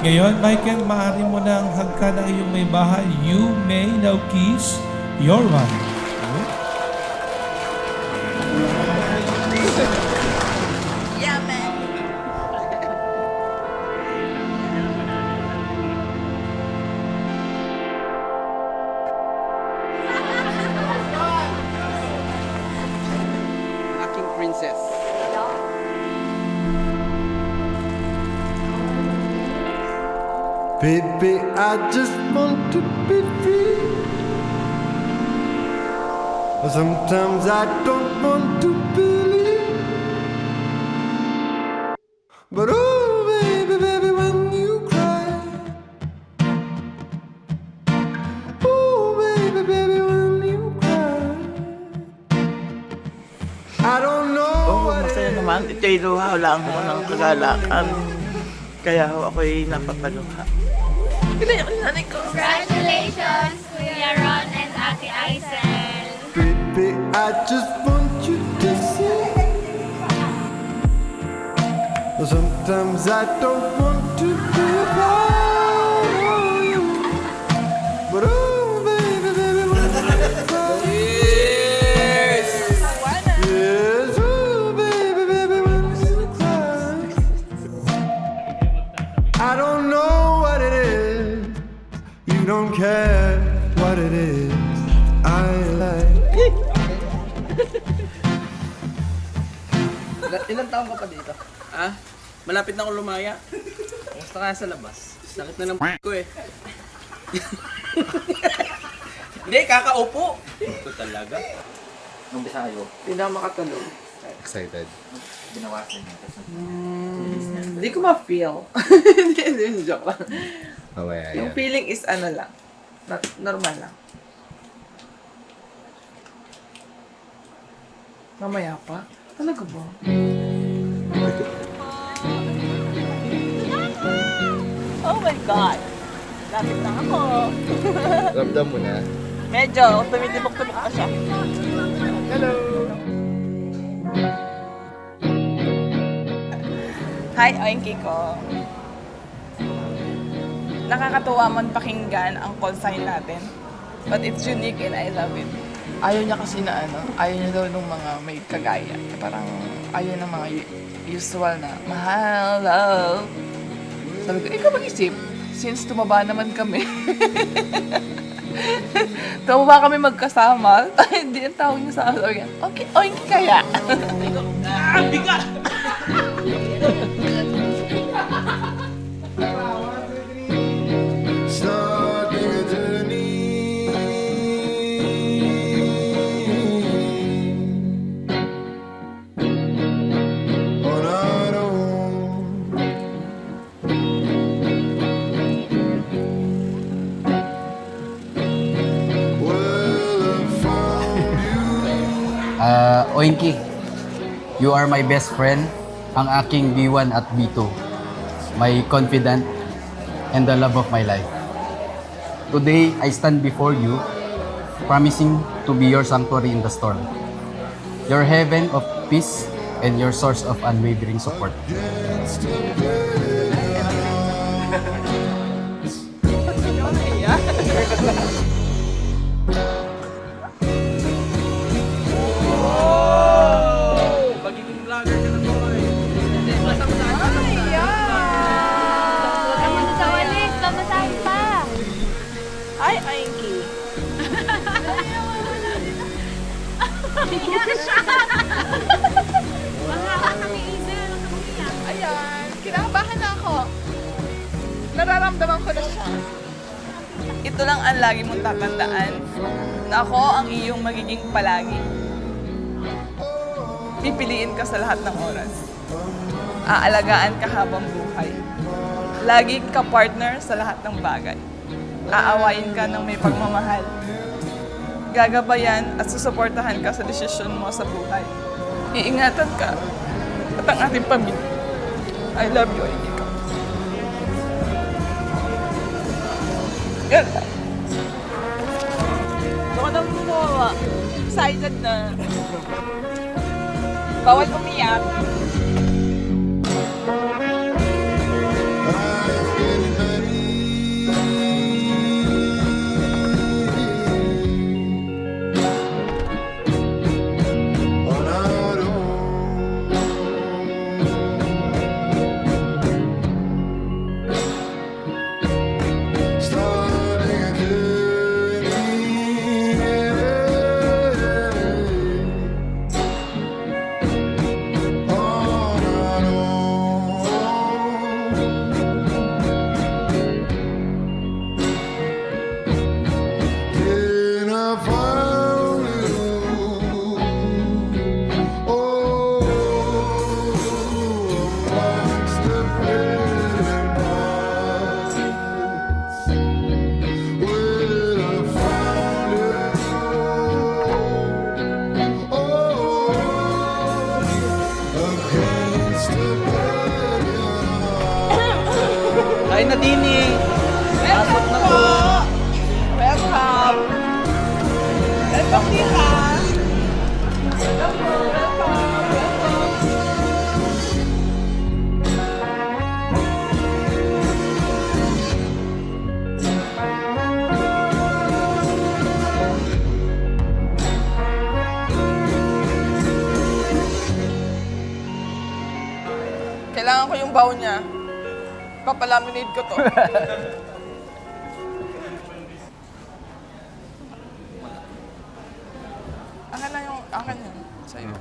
Ngayon, Michael, maaari mo nang hagkan ang iyong may bahay. You may now kiss your wife. Yeah, man. Aking princess. Baby, I just want to be free. Sometimes I don't want to believe. But oh, baby, baby, when you cry. Oh, baby, baby, when you cry. I don't know Oo, what masaya it naman. Ito'y luhaw lang ako ng kagalakan. Kaya ako'y napapaluha. Pinaya ko yung nanay ko. Congratulations, Kuya Ron and Ate Aisel. Baby, I just want you to see. Sometimes I don't want to be proud of you. But oh, baby, baby, when you cry. Cheers! Yes, oh, baby, baby, when you cry. I don't know what it is. You don't care what it is. I like. Ilang taon ka pa dito? Ah? Malapit na akong lumaya. Kamusta ka sa labas? Sakit na ng ko eh. Hindi, kakaupo. Ito talaga. Nung bisa kayo, Hindi na ako makatulog. excited. Hindi ko ma-feel. Hindi, joke lang. Mamaya Yung yan. feeling is ano lang. Normal lang. Mamaya pa? Talaga ba? Oh my God! Lapit na ako. Ramdam mo na. Medyo, tumitibok-tibok pa siya. Hello! Hi, Oinky ko. Nakakatuwa man pakinggan ang call sign natin. But it's unique and I love it. Ayaw niya kasi na ano, ayaw niya daw nung mga may kagaya. Parang ayaw ng mga usual na, mahal, love. Sabi ko, ikaw mag-isip. Since tumaba naman kami. Tumaba kami magkasama. Hindi ang tawag niya sa akin. Okay, oinky kaya. Ah! Bigat! Starting a journey on our own. Well, I found you. Oinky, you are my best friend, ang aking B1 at B2, my confidant, and the love of my life. Today, I stand before you, promising to be your sanctuary in the storm, your heaven of peace, and your source of unwavering support. Magiging vlogger ka na boy. Kamusta sa walis? Pamasahin pa. Hi, Oinky. Ayan, kinakabahan na ako. Nararamdaman ko na siya. Ito lang ang lagi mong tatandaan, na ako ang iyong magiging palagi. Pipiliin ka sa lahat ng oras. Aalagaan ka habang buhay. Lagi ka partner sa lahat ng bagay. Aawayin ka ng may pagmamahal. Gagabayan at susuportahan ka sa desisyon mo sa buhay. Iingatan ka at ang ating pamilya. I love you, Erika. Ganda. Baka nang gumawa. Excited na. Bawal umiyak. I'm getting Kain na din eh. Pasok na po. Welcome! Welcome, Tita! Welcome po, welcome! Kailangan ko yung bow niya. Papalaminate ko to. Akin na yung, akin yun. Sa'yo.